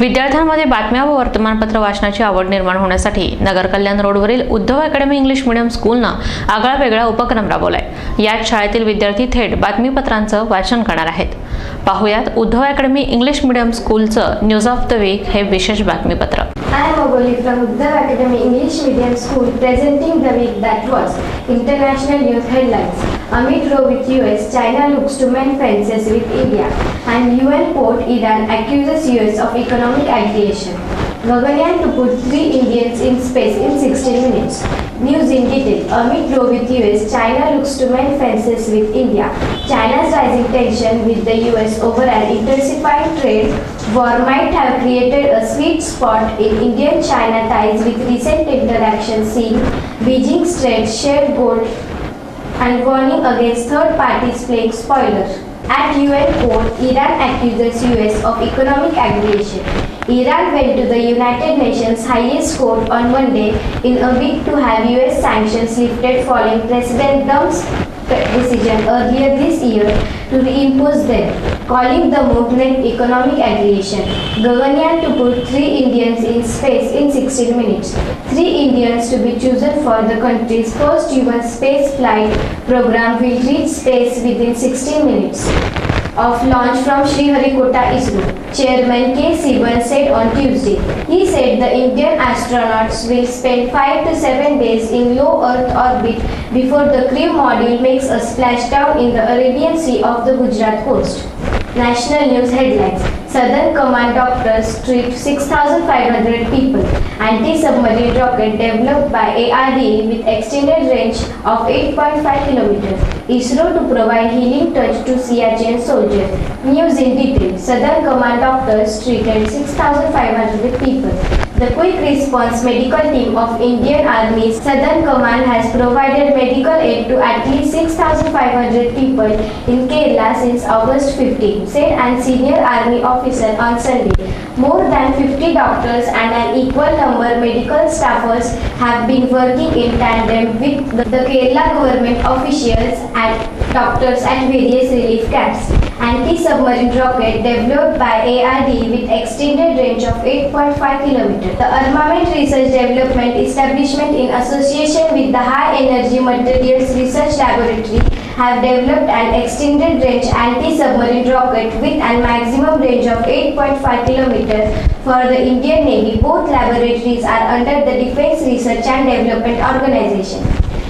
विद्यार्थ्यांमध्ये बातम्या व वर्तमानपत्र वाचनाची आवड निर्माण होण्यासाठी नगर कल्याण रोडवरील उद्धव अकॅडमी इंग्लिश मीडियम स्कूलनं आगळावेगळा उपक्रम राबवलाय। यात शाळेतील विद्यार्थी थेट बातमीपत्रांचं वाचन करणार आहेत। पाहुयात उद्धव अकॅडमी इंग्लिश मीडियम स्कूलचं न्यूज ऑफ द वीक हे विशेष बातमीपत्र। I am Mogoli from Uddhav Academy English Medium School presenting the week that was. International news headlines. Amit row with US, China looks to mend fences with India, and UN port Iran accuses US of economic aggression. Gaganyaan to put 3 Indians in space in 16 minutes. News in detail. Amit row with US, China looks to mend fences with India. China's rising tension with the US over an intensifying trade war might have created a sweet spot in Indian-China ties with recent interactions seeing Beijing straight shared gold and warning against third parties playing spoiler. At UN port, Iran accuses US of economic aggression. Iran went to the United Nations highest court on Monday in a bid to have US sanctions lifted following President Trump's decision earlier this year to reimpose them, calling the movement economic aggression. Gaganyaan to put 3 Indians in space in 16 minutes. 3 Indians to be chosen for the country's first human space flight program will reach space within 16 minutes of launch from Sriharikota ISRO. Chairman K. Sivan said on Tuesday. He said the Indian astronauts will spend 5 to 7 days in low Earth orbit before the Crew module makes a splashdown in the Arabian Sea of the Gujarat coast. National news headlines. Southern Command doctors treat 6,500 people. Anti-submarine rocket developed by ARD with extended range of 8.5 km. ISRO to provide healing touch to Siachen soldiers. News in detail. Southern Command doctors treated 6,500 people. The quick response medical team of Indian Army Southern Command has provided medical aid to at least 6,500 people in Kerala since August 15, said an senior army officer on Sunday. More than 50 doctors and an equal number medical staffers have been working in tandem with the Kerala government officials and doctors at various relief camps. Anti-submarine rocket developed by ARD with extended range of 8.5 km. The Armament Research Development Establishment in association with the High Energy Materials Research Laboratory have developed an extended range anti-submarine rocket with a maximum range of 8.5 km for the Indian Navy. Both laboratories are under the Defence Research and Development Organization.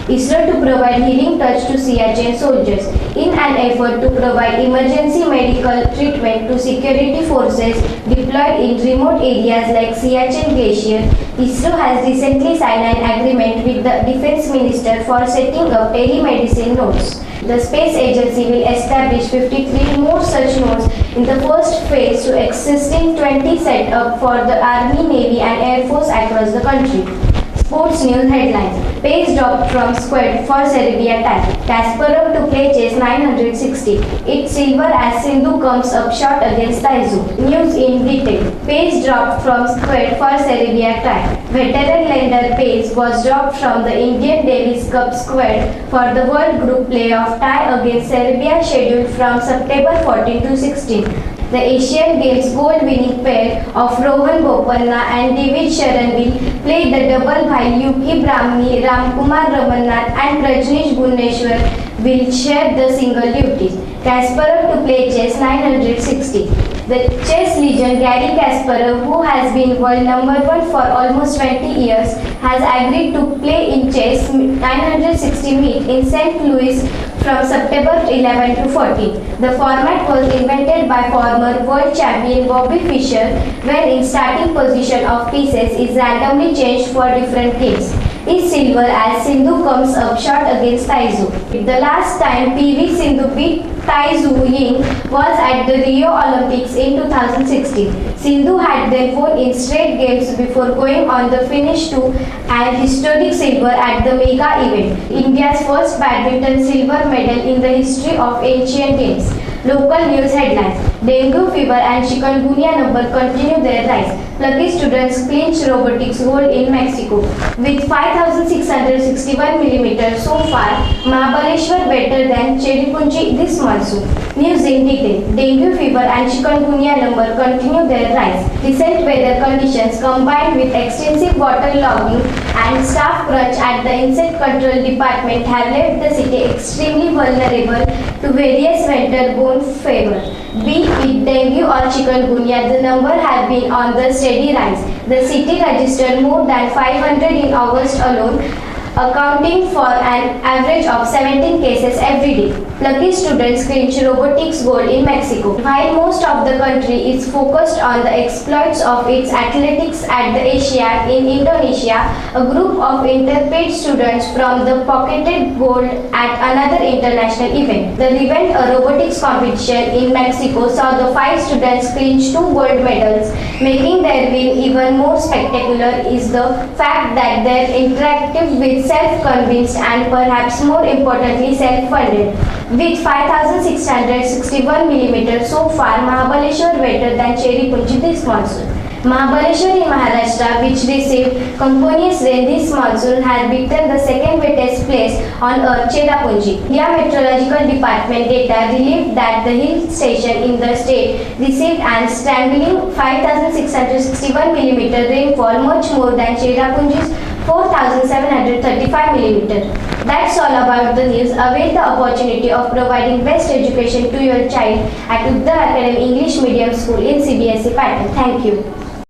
ISRO to provide healing touch to Siachen soldiers. In an effort to provide emergency medical treatment to security forces deployed in remote areas like Siachen Glacier, ISRO has recently signed an agreement with the Defense Minister for setting up telemedicine nodes. The space agency will establish 53 more such nodes in the first phase to existing 20 set up for the Army, Navy and Air Force across the country. Sports news headlines. Pace dropped from squad for Serbia tie. Kasparov to play chase 960. It's silver as Sindhu comes up short against Taizu. News in detail. Pace dropped from squad for Serbia tie. Veteran lender Pace was dropped from the Indian Davis Cup squad for the World Group Playoff tie against Serbia scheduled from September 14 to 16. The Asian Games gold-winning pair of Rohan Bopanna and David Sharan will play the double while Yuki Brahmani, Ramkumar Ramannath and Prajnesh Guneshwar will share the single duties. Kasparov to play chess 960. The chess legend Garry Kasparov, who has been world number 1 for almost 20 years, has agreed to play in chess 960 meet in St. Louis from September 11 to 14. The format was invented by former world champion Bobby Fischer, wherein starting position of pieces is randomly changed for different games. Is silver as Sindhu comes up short against Taizu. The last time PV Sindhu beat Taizu Ying was at the Rio Olympics in 2016. Sindhu had then won in straight games before going on the finish to an historic silver at the mega event, India's first badminton silver medal in the history of Asian Games. Local news headlines. Dengue fever and chikungunya number continue their rise. Lucky students clinch robotics gold in Mexico. With 5,661 millimeters so far, Mahabaleshwar better than Cherrapunji this monsoon. News in detail. Dengue fever and chikungunya number continue their rise. Recent weather conditions combined with extensive waterlogging and staff crunch at the insect control department have left the city extremely vulnerable to various winter-borne fever. Be it dengue or chikungunya, the number have been on the steady rise. The city registered more than 500 in August alone, accounting for an average of 17 cases every day. Lucky students clinch robotics gold in Mexico. While most of the country is focused on the exploits of its athletics at the Asiad in Indonesia, a group of interpaid students from the pocketed gold at another international event. The event, a robotics competition in Mexico, saw the 5 students clinch 2 gold medals. Making their win even more spectacular is the fact that they're interactive with self-convinced and perhaps more importantly self-funded. With 5,661 millimeters so far, Mahabaleshwar better than Cherrapunji this monsoon. Mahabaleshwar in Maharashtra, which received continuous rain this monsoon, has beaten the second wettest place on earth, Cherrapunji. India Meteorological Department data revealed that the hill station in the state received an staggering 5,661 millimeter rainfall, much more than Cherrapunji's 4,735 millimeter. That's all about the news. Avail the opportunity of providing best education to your child at Uddhav Academy English Medium School in CBSE pattern. Thank you.